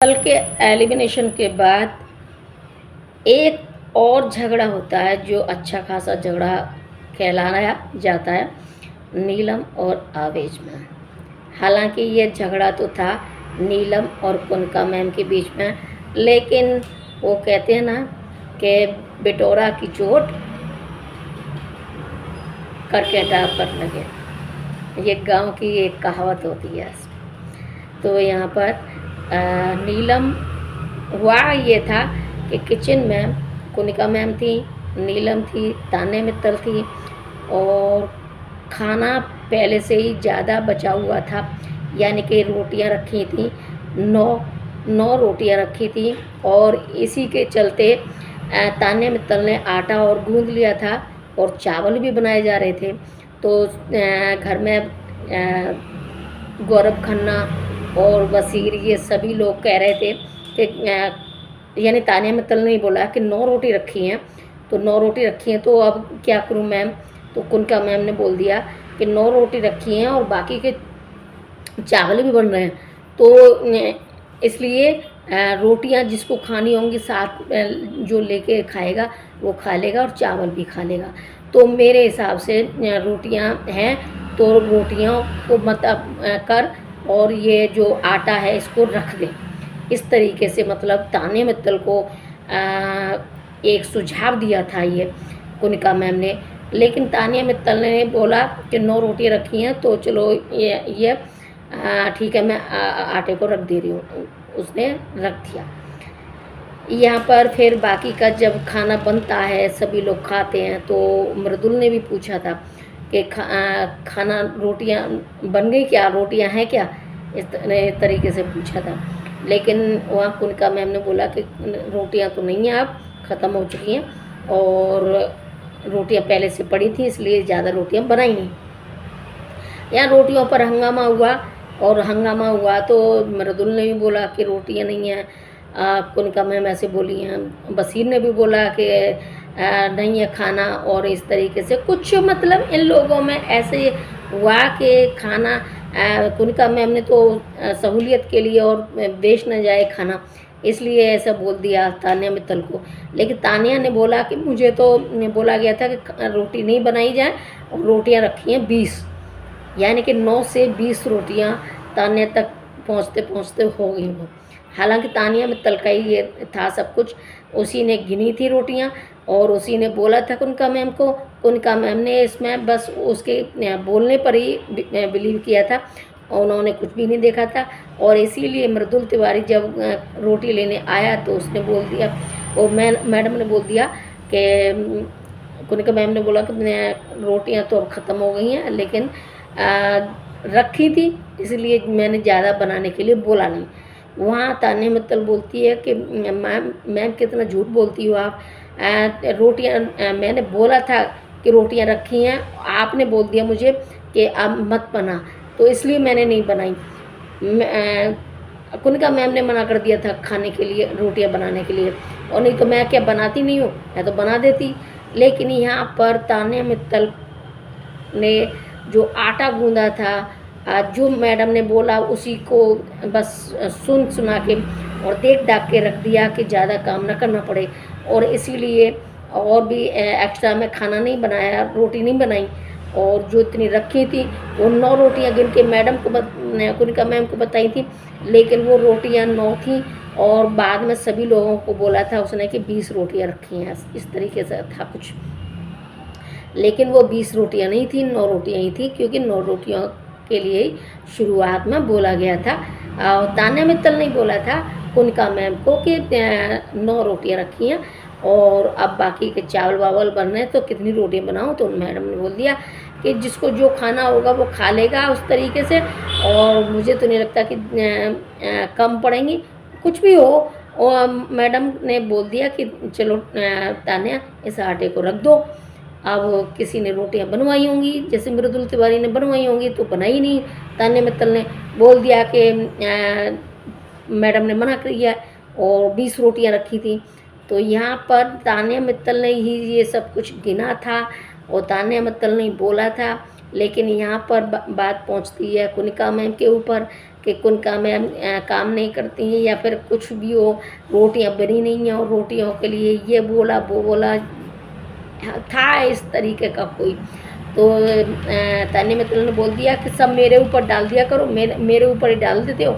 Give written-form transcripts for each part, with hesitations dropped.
कल के एलिमिनेशन के बाद एक और झगड़ा होता है जो अच्छा खासा झगड़ा कहलाया जाता है नीलम और आवेश में। हालांकि ये झगड़ा तो था नीलम और कुनका मैम के बीच में, लेकिन वो कहते हैं ना कि बिटोरा की चोट करकेटा पर लगे, ये गांव की एक कहावत होती है। तो यहाँ पर नीलम हुआ ये था कि किचन में कुनिका मैम थी, नीलम थी, तान्या मित्तल थी और खाना पहले से ही ज़्यादा बचा हुआ था, यानी कि रोटियां रखी थी, 9 रोटियां रखी थी और इसी के चलते तान्या मित्तल ने आटा और गूंद लिया था और चावल भी बनाए जा रहे थे। तो घर में गौरव खन्ना और वसीर ये सभी लोग कह रहे थे कि यानी तान्या मित्तल ने बोला कि 9 रोटी रखी हैं, तो 9 रोटी रखी हैं तो अब क्या करूं मैम। तो कुनका मैम ने बोल दिया कि 9 रोटी रखी हैं और बाकी के चावल भी बन रहे हैं, तो इसलिए रोटियां जिसको खानी होंगी साथ जो लेके खाएगा वो खा लेगा और चावल भी खा लेगा। तो मेरे हिसाब से रोटियां हैं तो रोटियों को मत कर और ये जो आटा है इसको रख दे। इस तरीके से मतलब तान्या मित्तल को एक सुझाव दिया था ये कुनिका मैम ने, लेकिन तान्या मित्तल ने बोला कि 9 रोटियां रखी हैं तो चलो ये ठीक है मैं आटे को रख दे रही हूँ। उसने रख दिया। यहाँ पर फिर बाकी का जब खाना बनता है सभी लोग खाते हैं तो मृदुल ने भी पूछा था कि खाना रोटियां बन गई क्या, रोटियां हैं क्या, इस तरीके से पूछा था। लेकिन वहाँ कुनिका मैम ने बोला कि रोटियां तो नहीं हैं, अब ख़त्म हो चुकी हैं और रोटियां पहले से पड़ी थी इसलिए ज़्यादा रोटियां बनाई नहीं। यहाँ रोटियों पर हंगामा हुआ और हंगामा हुआ तो मृदुल ने भी बोला कि रोटियां नहीं हैं, कुनिका मैम ऐसे बोली हैं, बसीर ने भी बोला कि नहीं है खाना, और इस तरीके से कुछ मतलब इन लोगों में ऐसे हुआ कि खाना कुनिका मैम ने तो सहूलियत के लिए और वेस्ट न जाए खाना इसलिए ऐसा बोल दिया तान्या मित्तल को। लेकिन तान्या ने बोला कि मुझे तो बोला गया था कि रोटी नहीं बनाई जाए और रोटियां रखी हैं 20, यानी कि 9 से 20 रोटियां तान्या तक पहुंचते पहुंचते हो गई वो। हालांकि तान्या मित्तल का ही ये था सब कुछ, उसी ने गिनी थी रोटियां और उसी ने बोला था कुनिका मैम को। कुनिका मैम ने इसमें बस उसके बोलने पर ही बिलीव किया था, उन्होंने कुछ भी नहीं देखा था। और इसीलिए मृदुल तिवारी जब रोटी लेने आया तो उसने बोल दिया, वो मैडम ने बोल दिया कि कुनिका मैम ने बोला कि रोटियां तो अब ख़त्म हो गई हैं लेकिन रखी थी इसलिए मैंने ज़्यादा बनाने के लिए बोला नहीं। वहाँ तान्या मित्तल बोलती है कि मैम कितना झूठ बोलती हो आप, रोटियां मैंने बोला था कि रोटियां रखी हैं, आपने बोल दिया मुझे कि अब मत बना, तो इसलिए मैंने नहीं बनाई। कुनिका मैम ने मना कर दिया था खाने के लिए, रोटियां बनाने के लिए, और नहीं तो मैं क्या बनाती नहीं हूँ, मैं तो बना देती। लेकिन यहाँ पर तान्या मित्तल ने जो आटा गूंदा था, जो मैडम ने बोला उसी को बस सुना के और देख दाख के रख दिया कि ज़्यादा काम ना करना पड़े, और इसीलिए और भी एक्स्ट्रा में खाना नहीं बनाया, रोटी नहीं बनाई। और जो इतनी रखी थी वो 9 रोटियां गिन के मैडम को कुनिका मैम को बताई थी, लेकिन वो रोटियां 9 थी और बाद में सभी लोगों को बोला था उसने कि 20 रोटियां रखी हैं, इस तरीके से था कुछ। लेकिन वो 20 रोटियां नहीं थी, 9 रोटियां ही थी, क्योंकि 9 रोटियों के लिए शुरुआत में बोला गया था। और तान्या मित्तल ने बोला था कुनिका मैम को कि 9 रोटियां रखी हैं और अब बाकी के चावल वावल बन रहे हैं तो कितनी रोटियां बनाऊं। तो मैडम ने बोल दिया कि जिसको जो खाना होगा वो खा लेगा उस तरीके से, और मुझे तो नहीं लगता कि कम पड़ेंगी, कुछ भी हो। और मैडम ने बोल दिया कि चलो तान्या इस आटे को रख दो। अब किसी ने रोटियां बनवाई होंगी, जैसे मृदुल तिवारी ने बनवाई होंगी, तो बनाई नहीं। तान्या मित्तल ने बोल दिया कि मैडम ने मना कर दिया और 20 रोटियां रखी थी। तो यहाँ पर तान्या मित्तल ने ही ये सब कुछ गिना था और तान्या मित्तल ने बोला था, लेकिन यहाँ पर बात पहुँचती है कुनिका मैम के ऊपर कि कुनका मैम काम नहीं करती हैं या फिर कुछ भी हो, रोटियां बनी नहीं हैं और रोटियों के लिए ये बोला वो बोला, था इस तरीके का कोई। तो तान्या मित्तल ने बोल दिया कि सब मेरे ऊपर डाल दिया करो, मेरे ऊपर ही डाल देते हो।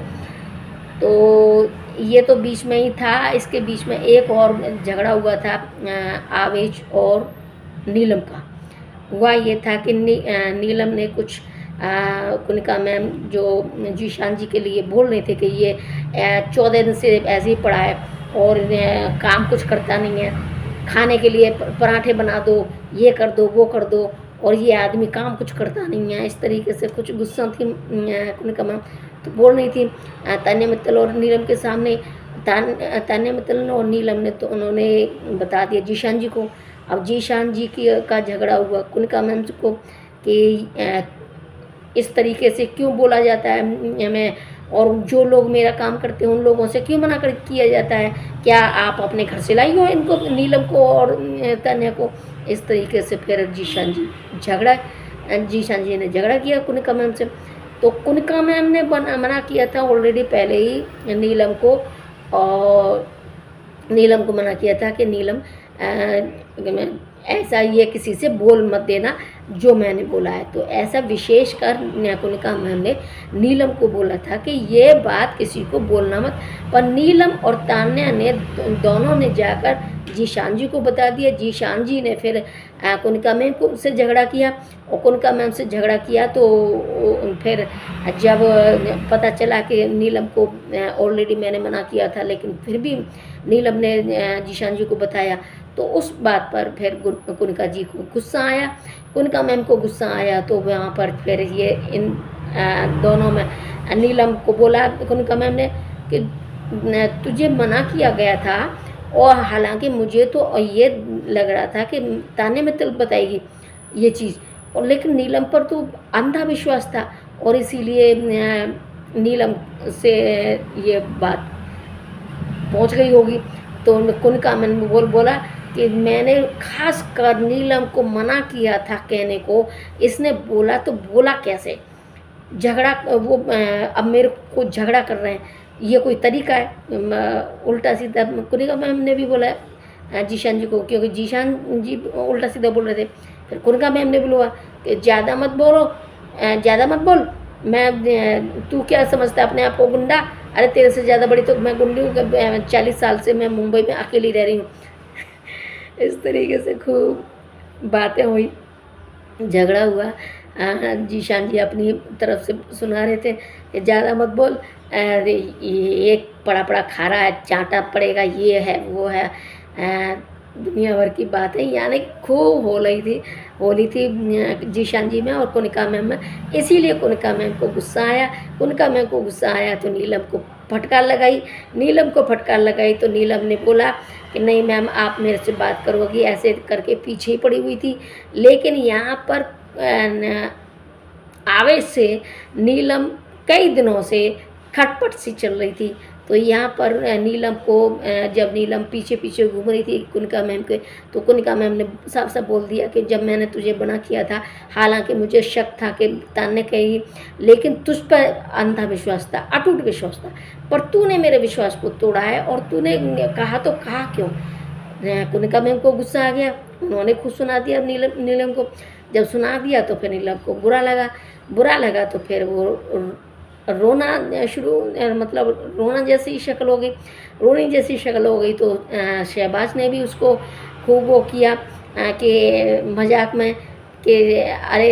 तो ये तो बीच में ही था। इसके बीच में एक और झगड़ा हुआ था आवेश और नीलम का। हुआ ये था कि नीलम ने कुछ कुनिका मैम जो जीशान जी के लिए बोल रहे थे कि ये 14 दिन से ऐसे ही पड़ा है और काम कुछ करता नहीं है, खाने के लिए पराठे बना दो, ये कर दो वो कर दो, और ये आदमी काम कुछ करता नहीं है। इस तरीके से कुछ गुस्सा थी कुनिका मैम, तो बोल रही थी तान्या मित्तल और नीलम के सामने। तान्या मित्तल और नीलम ने तो उन्होंने बता दिया जीशान जी को। अब जीशान जी का झगड़ा हुआ कुनिका मैम को कि इस तरीके से क्यों बोला जाता है हमें, और जो लोग मेरा काम करते हैं उन लोगों से क्यों मना कर किया जाता है, क्या आप अपने घर से लाई हो इनको, नीलम को और तान्या को। इस तरीके से फिर जीशान जी ने झगड़ा किया कुनिका मैम से। तो कुनिका मैम ने मना किया था ऑलरेडी पहले ही नीलम को, और नीलम को मना किया था कि नीलम ऐसा ये किसी से बोल मत देना जो मैंने बोला है। तो ऐसा विशेष कर कुनिका मैम ने नीलम को बोला था कि ये बात किसी को बोलना मत। पर नीलम और तान्या ने दोनों ने जाकर जीशान जी को बता दिया। जीशान जी ने फिर कुनिका मैम को से झगड़ा किया, और कुनिका मैम से झगड़ा किया तो फिर जब पता चला कि नीलम को ऑलरेडी मैंने मना किया था, लेकिन फिर भी नीलम ने जीशान जी को बताया, तो उस बात पर फिर कुनिका जी को गुस्सा आया, कुनिका मैम को गुस्सा आया। तो वहाँ पर फिर ये इन दोनों में नीलम को बोला कुनिका मैम ने कि तुझे मना किया गया था, और हालांकि मुझे तो ये लग रहा था कि तान्या मित्तल बताएगी ये चीज़, और लेकिन नीलम पर तो अंधा विश्वास था, और इसीलिए नीलम से ये बात पहुंच गई होगी। तो कुनिका मैम बोला कि मैंने खास कर नीलम को मना किया था कहने को, इसने बोला तो बोला कैसे, झगड़ा वो अब मेरे को झगड़ा कर रहे हैं, ये कोई तरीका है। उल्टा सीधा कुनिका मैम ने भी बोला जीशान जी को, क्योंकि जीशान जी उल्टा सीधा बोल रहे थे। फिर कुनिका मैम ने बोला कि ज़्यादा मत बोल, मैं तू क्या समझता है अपने आप को गुंडा, अरे तेरे से ज़्यादा बड़ी तो मैं गुंडी हूँ, 40 साल से मैं मुंबई में अकेली रह रही हूँ। इस तरीके से खूब बातें हुई, झगड़ा हुआ। जीशान जी अपनी तरफ से सुना रहे थे कि ज़्यादा मत बोल, अरे ये पड़ा खा रहा है, चांटा पड़ेगा, ये है वो है, दुनिया भर की बातें यानी खूब हो रही थी जीशान जी में और कुनिका मैम में। इसीलिए कुनिका मैम को गुस्सा आया तो नीलम को फटकार लगाई। तो नीलम ने बोला कि नहीं मैम आप मेरे से बात करोगी, ऐसे करके पीछे ही पड़ी हुई थी। लेकिन यहाँ पर आवेश से नीलम कई दिनों से खटपट सी चल रही थी। तो यहाँ पर नीलम को जब नीलम पीछे घूम रही थी कुनिका मैम के, तो कुनिका मैम ने साफ साफ बोल दिया कि जब मैंने तुझे मना किया था, हालांकि मुझे शक था कि तान्या कही, लेकिन तुझ पर अंधा विश्वास था, अटूट विश्वास था, पर तूने मेरे विश्वास को तोड़ा है, और तूने कहा तो कहा क्यों। कुनिका मैम को गुस्सा आ गया, उन्होंने खुद सुना दिया नीलम को। जब सुना दिया तो फिर नीलम को बुरा लगा तो फिर वो रोना मतलब रोना जैसी शक्ल हो गई। तो शहबाज ने भी उसको खूब वो किया कि मजाक में कि अरे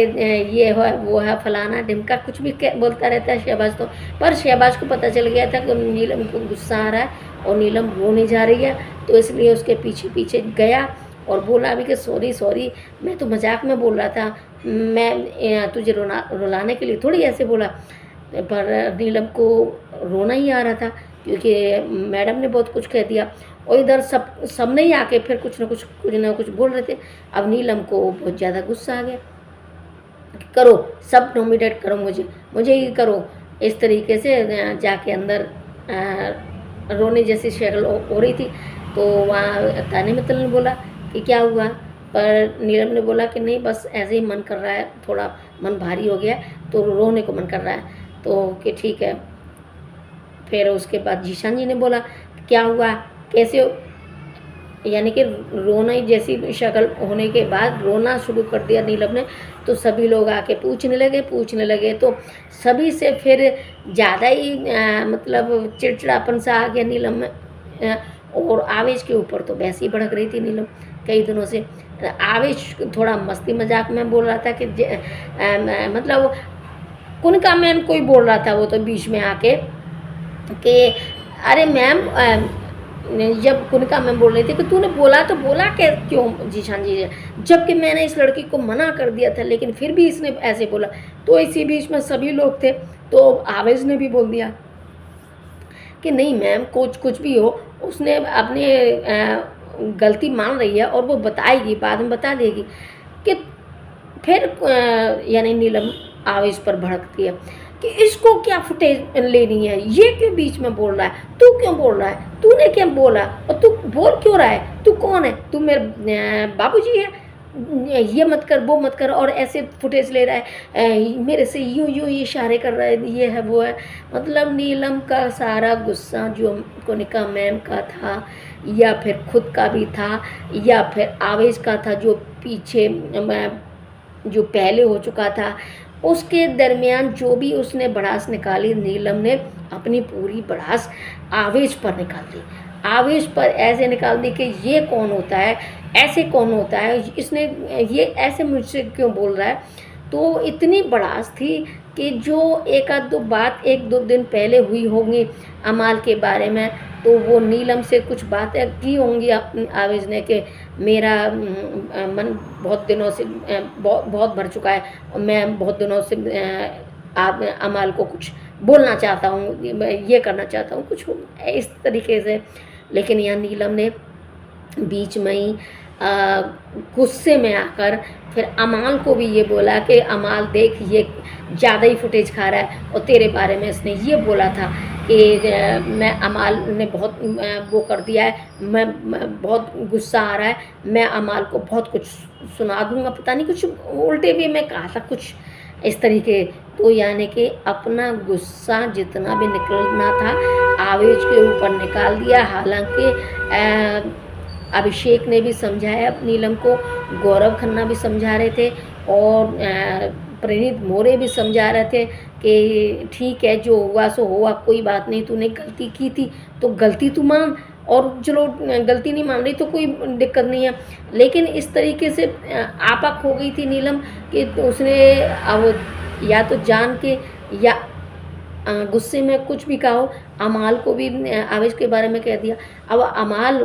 ये है वो है फलाना ढिमका, कुछ भी बोलता रहता है शहबाज। तो पर शहबाज को पता चल गया था कि नीलम को गुस्सा आ रहा है और नीलम रोने जा रही है, तो इसलिए उसके पीछे गया और बोला भी कि सॉरी मैं तो मजाक में बोल रहा था, मैं तुझे रुलाने के लिए थोड़ी ऐसे बोला। पर नीलम को रोना ही आ रहा था क्योंकि मैडम ने बहुत कुछ कह दिया, और इधर सबने ही आके फिर कुछ ना कुछ बोल रहे थे। अब नीलम को बहुत ज़्यादा गुस्सा आ गया, करो सब नॉमिनेट करो, मुझे ही करो। इस तरीके से जाके अंदर रोने जैसी शक्ल हो रही थी। तो वहाँ तान्या मित्तल ने बोला कि क्या हुआ, पर नीलम ने बोला कि नहीं बस ऐसे ही मन कर रहा है, थोड़ा मन भारी हो गया तो रोने को मन कर रहा है। तो कि ठीक है, फिर उसके बाद जीशान जी ने बोला क्या हुआ, कैसे हो? यानी कि रोना ही जैसी शक्ल होने के बाद रोना शुरू कर दिया नीलम ने। तो सभी लोग आके पूछने लगे तो सभी से फिर ज़्यादा ही मतलब चिड़चिड़ापन सा आ गया नीलम में। और आवेश के ऊपर तो वैसे ही भड़क रही थी नीलम कई दिनों से। आवेश थोड़ा मस्ती मजाक में बोल रहा था कि मतलब कुनका मैम कोई बोल रहा था वो तो बीच में आके कि अरे मैम, जब कुनका मैम बोल रही थी कि तूने बोला तो बोला क्या, क्यों जीशान जी, जबकि मैंने इस लड़की को मना कर दिया था लेकिन फिर भी इसने ऐसे बोला। तो इसी बीच में सभी लोग थे तो आवेश ने भी बोल दिया कि नहीं मैम, कुछ भी हो, उसने अपनी गलती मान रही है और वो बताएगी, बाद में बता देगी। कि फिर यानी नीलम आवेश पर भड़कती है कि इसको क्या फुटेज लेनी है, ये क्यों बीच में बोल रहा है, तू क्यों बोल रहा है, तूने क्या बोला और तू बोल क्यों रहा है, तू कौन है, तू मेरे बाबूजी है, ये मत कर वो मत कर, और ऐसे फुटेज ले रहा है, मेरे से यूं यूं इशारे कर रहा है, ये है वो है। मतलब नीलम का सारा गुस्सा जो कोनिका मैम का था या फिर खुद का भी था या फिर आवेश का था जो पीछे जो पहले हो चुका था, उसके दरमियान जो भी उसने भड़ास निकाली, नीलम ने अपनी पूरी भड़ास आवेश पर निकाल दी। आवेश पर ऐसे निकाल दी कि ये कौन होता है, ऐसे कौन होता है, इसने ये ऐसे मुझसे क्यों बोल रहा है। तो इतनी भड़ास थी कि जो एक आध दो बात एक दो दिन पहले हुई होंगी अमाल के बारे में, तो वो नीलम से कुछ बातें की होंगी आवेश ने कि मेरा मन बहुत दिनों से बहुत भर चुका है और मैं बहुत दिनों से अमाल को कुछ बोलना चाहता हूँ, ये करना चाहता हूँ, कुछ इस तरीके से। लेकिन यहाँ नीलम ने बीच में ही गुस्से में आकर फिर अमाल को भी ये बोला कि अमाल देख, ये ज़्यादा ही फुटेज खा रहा है और तेरे बारे में इसने ये बोला था कि मैं अमाल ने बहुत वो कर दिया है, मैं बहुत गुस्सा आ रहा है, मैं अमाल को बहुत कुछ सुना दूंगा, पता नहीं कुछ उल्टे भी मैं कहा था कुछ इस तरीके। तो यानी कि अपना गुस्सा जितना भी निकलना था आवेश के ऊपर निकाल दिया। हालांकि अभिषेक ने भी समझाया नीलम को, गौरव खन्ना भी समझा रहे थे और प्रणीत मोरे भी समझा रहे थे कि ठीक है, जो हुआ सो हुआ, कोई बात नहीं, तूने गलती की थी तो गलती तू मान, और चलो गलती नहीं मान रही तो कोई दिक्कत नहीं है। लेकिन इस तरीके से आपा खो गई थी नीलम कि उसने अब या तो जान के या गुस्से में कुछ भी कहो, अमाल को भी आवेश के बारे में कह दिया। अब अमाल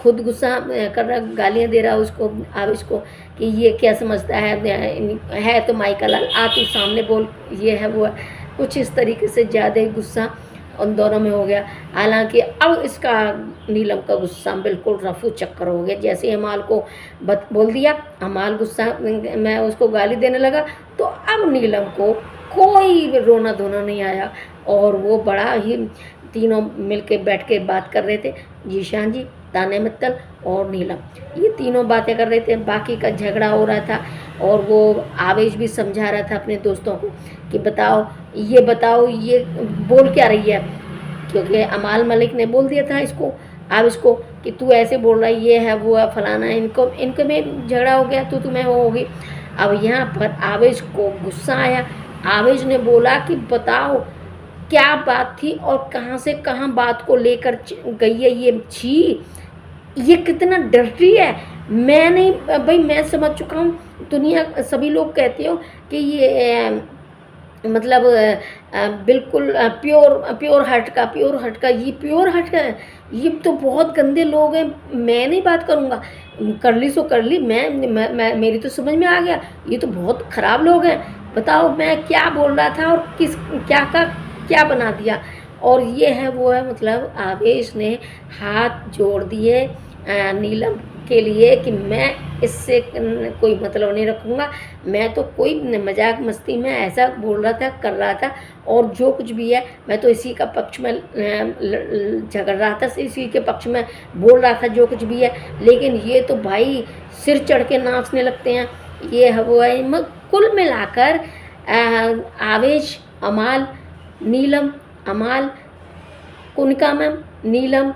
खुद गुस्सा कर रहा, गालियाँ दे रहा उसको, आवेश को, कि ये क्या समझता है तो माइका लाल, आ तू सामने बोल, ये है वो है। कुछ इस तरीके से ज़्यादा ही गुस्सा उन दोनों में हो गया। हालांकि अब इसका नीलम का गुस्सा बिल्कुल रफू चक्कर हो गया। जैसे अमाल को बोल दिया, अमाल गुस्सा मैं उसको गाली देने लगा, तो अब नीलम को कोई रोना धोना नहीं आया और वो बड़ा ही तीनों मिलके बैठ के बात कर रहे थे, जीशान जी, तान्या मित्तल और नीलम, ये तीनों बातें कर रहे थे। बाकी का झगड़ा हो रहा था और वो आवेश भी समझा रहा था अपने दोस्तों को कि बताओ ये बोल क्या रही है, क्योंकि अमाल मलिक ने बोल दिया था इसको, आवेश को, कि तू ऐसे बोल रहा है, ये है वो है फलाना, इनको में झगड़ा हो गया तो तुम्हें वो होगी। अब यहाँ पर आवेश को गुस्सा आया। आवेश ने बोला कि बताओ क्या बात थी और कहाँ से कहाँ बात को लेकर गई है ये, छी, ये कितना डर्टी है। मैं नहीं भाई, मैं समझ चुका हूँ, दुनिया सभी लोग कहते हो कि ये मतलब बिल्कुल प्योर हार्ट का ये प्योर हार्ट का है, ये तो बहुत गंदे लोग हैं, मैं नहीं बात करूँगा, कर ली सो कर ली, मैं मेरी तो समझ में आ गया, ये तो बहुत ख़राब लोग हैं, बताओ मैं क्या बोल रहा था और किस क्या का क्या बना दिया। और ये है वो है, मतलब आवेश ने हाथ जोड़ दिए नीलम के लिए कि मैं इससे कोई मतलब नहीं रखूँगा, मैं तो कोई मजाक मस्ती में ऐसा बोल रहा था, कर रहा था, और जो कुछ भी है मैं तो इसी का पक्ष में झगड़ रहा था, इसी के पक्ष में बोल रहा था जो कुछ भी है। लेकिन ये तो भाई सिर चढ़ के नाचने लगते हैं, ये है वो है। कुल मिलाकर आवेश, अमाल, नीलम, अमाल कुनिका मैम, नीलम,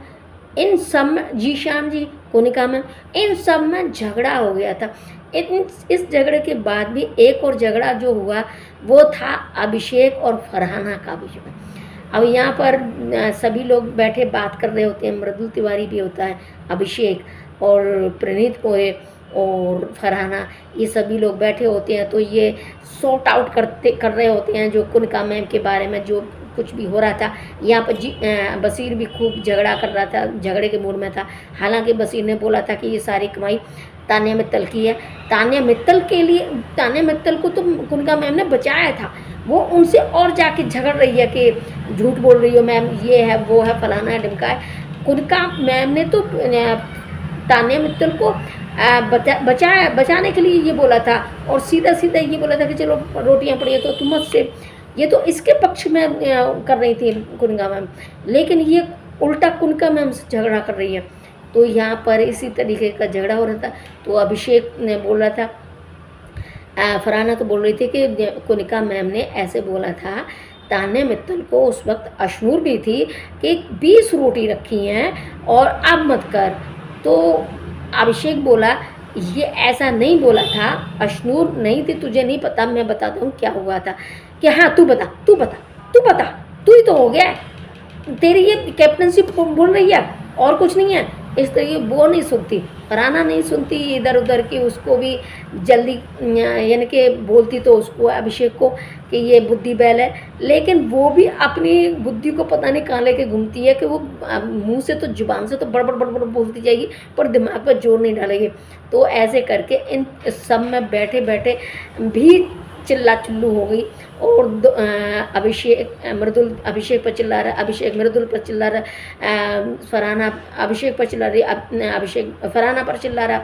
इन सब में जीशान जी, कोनिका मैम, इन सब में झगड़ा हो गया था। इस झगड़े के बाद भी एक और झगड़ा जो हुआ वो था अभिषेक और फरहाना का बीच में। अब यहाँ पर सभी लोग बैठे बात कर रहे होते हैं, मृदुल तिवारी भी होता है, अभिषेक और प्रणीत मोरे और फरहाना, ये सभी लोग बैठे होते हैं। तो ये सॉर्ट आउट कर रहे होते हैं जो कुनिका मैम के बारे में जो कुछ भी हो रहा था। यहाँ पर बशीर भी खूब झगड़ा कर रहा था, झगड़े के मूड में था। हालांकि बशीर ने बोला था कि ये सारी कमाई तान्या मित्तल की है। तान्या मित्तल के लिए, तान्या मित्तल को तो कुनिका मैम ने बचाया था, वो उनसे और जाके झगड़ रही है कि झूठ बोल रही हो मैम, ये है वो है फलाना है ढिमका है। कुनिका मैम ने तो तान्या मित्तल को बचाने के लिए ये बोला था और सीधा सीधा ये बोला था कि चलो रोटियां पड़ी है तो तुम मुझसे, ये तो इसके पक्ष में कर रही थी कुनिका मैम, लेकिन ये उल्टा कुनिका मैम से झगड़ा कर रही है। तो यहाँ पर इसी तरीके का झगड़ा हो रहा था। तो अभिषेक ने बोल रहा था, फरहाना तो बोल रही थी कि कुनिका मैम ने ऐसे बोला था तान्या मित्तल को, उस वक्त अशनूर भी थी, कि 20 रोटी रखी हैं और अब मत कर। तो अभिषेक बोला ये ऐसा नहीं बोला था, अशनूर नहीं थी, तुझे नहीं पता, मैं बताता हूँ क्या हुआ था। कि हाँ तू बता, तू बता, तू बता, तू ही तो हो गया, तेरी ये कैप्टनशिप बोल रही है और कुछ नहीं है। इस तरीके वो नहीं सुनती, फरहाना नहीं सुनती इधर उधर की, उसको भी जल्दी यानी कि बोलती तो उसको अभिषेक को कि ये बुद्धि बैल है, लेकिन वो भी अपनी बुद्धि को पता नहीं कहाँ लेके घूमती है कि वो मुंह से तो जुबान से तो बड़बड़ बड़बड़ बोलती जाएगी पर दिमाग पर जोर नहीं डालेगी। तो ऐसे करके इन सब में बैठे बैठे भी चिल्ला चिल्लू हो गई और अभिषेक पर चिल्ला रहा, अभिषेक मृदुल पर चिल्ला रहा, फरहाना अभिषेक पर चिल्ला रही, अभिषेक फरहाना पर चिल्ला रहा।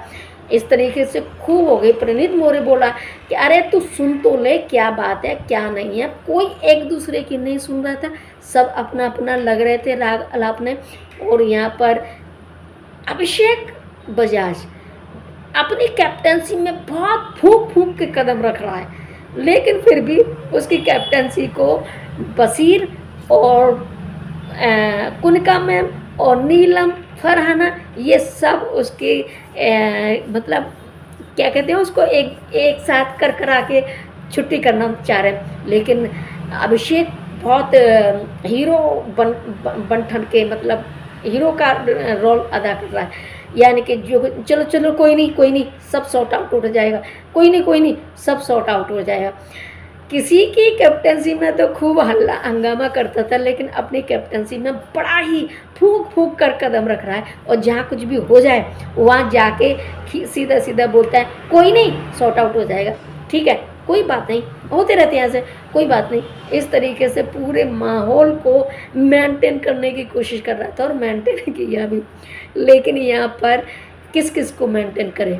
इस तरीके से खूब हो गई। प्रणीत मोरे बोला कि अरे तू सुन तो ले, क्या बात है क्या नहीं है। कोई एक दूसरे की नहीं सुन रहा था, सब अपना अपना लग रहे थे राग अलाप में। और यहाँ पर अभिषेक बजाज अपनी कैप्टनसी में बहुत फूंक फूंक के कदम रख रहा है, लेकिन फिर भी उसकी कैप्टनसी को बशीर और कुनिका मैम और नीलम, फरहाना, ये सब उसके मतलब क्या कहते हैं उसको एक साथ करा के छुट्टी करना चाह रहे हैं। लेकिन अभिषेक बहुत हीरो बन ठन के मतलब हीरो का रोल अदा कर रहा है, यानी कि जो चलो चलो कोई नहीं सब सॉर्ट आउट हो जाएगा, कोई नहीं सब सॉर्ट आउट हो जाएगा। किसी की कैप्टनसी में तो खूब हल्ला हंगामा करता था, लेकिन अपनी कैप्टनसी में बड़ा ही फूंक फूंक कर कदम रख रहा है और जहाँ कुछ भी हो जाए वहाँ जाके सीधा सीधा बोलता है कोई नहीं सॉर्ट आउट हो जाएगा, ठीक है कोई बात नहीं, होते रहते हैं ऐसे, कोई बात नहीं। इस तरीके से पूरे माहौल को मेंटेन करने की कोशिश कर रहा था और मेंटेन किया भी। लेकिन यहाँ पर किस किस को मेंटेन करे,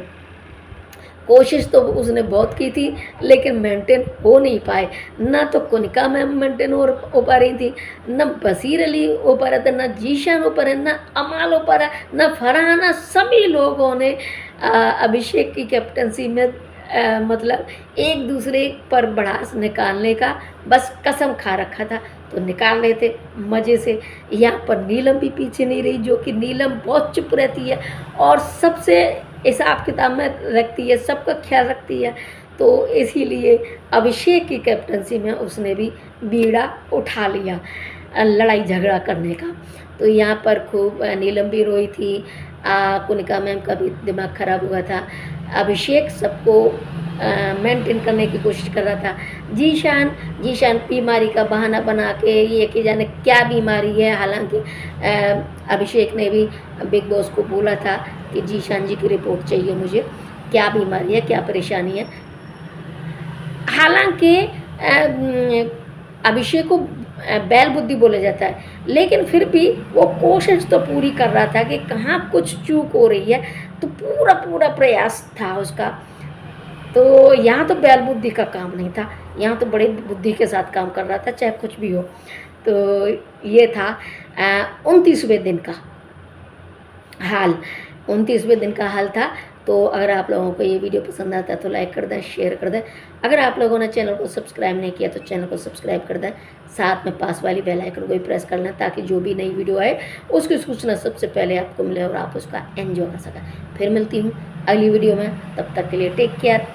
कोशिश तो उसने बहुत की थी लेकिन मेंटेन हो नहीं पाए। ना तो कुनिका मैम मेंटेन हो पा रही थी, ना बशीर अली हो पा रहा था, ना जीशान हो पा रहा, ना अमाल हो पा रहा, ना फरहाना। सभी लोगों ने अभिषेक की कैप्टनसी में मतलब एक दूसरे पर भड़ास निकालने का बस कसम खा रखा था, तो निकाल रहे थे मज़े से। यहाँ पर नीलम भी पीछे नहीं रही, जो कि नीलम बहुत चुप रहती है और सबसे हिसाब किताब में रखती है, सबका ख्याल रखती है। तो इसीलिए अभिषेक की कैप्टनसी में उसने भी बीड़ा उठा लिया लड़ाई झगड़ा करने का। तो यहाँ पर खूब नीलम भी रोई थी, कुनिका मैम का भी दिमाग खराब हुआ था, अभिषेक सबको मेंटेन करने की कोशिश कर रहा था। जीशान बीमारी का बहाना बना के ये कि जाने क्या बीमारी है। हालांकि अभिषेक ने भी बिग बॉस को बोला था कि जीशान जी की रिपोर्ट चाहिए मुझे, क्या बीमारी है क्या परेशानी है। हालांकि अभिषेक को बैल बुद्धि बोला जाता है, लेकिन फिर भी वो कोशिश तो पूरी कर रहा था कि कहाँ कुछ चूक हो रही है, तो पूरा प्रयास था उसका। तो यहाँ तो बैल बुद्धि का काम नहीं था, यहाँ तो बड़े बुद्धि के साथ काम कर रहा था, चाहे कुछ भी हो। तो ये था 29वें दिन का हाल, 29वें दिन का हाल था। तो अगर आप लोगों को ये वीडियो पसंद आता है तो लाइक कर दें, शेयर कर दें। अगर आप लोगों ने चैनल को सब्सक्राइब नहीं किया तो चैनल को सब्सक्राइब कर दें, साथ में पास वाली बेल आइकन को भी प्रेस कर लें ताकि जो भी नई वीडियो आए उसकी सूचना सबसे पहले आपको मिले और आप उसका एंजॉय कर सकें। फिर मिलती हूँ अगली वीडियो में, तब तक के लिए टेक केयर।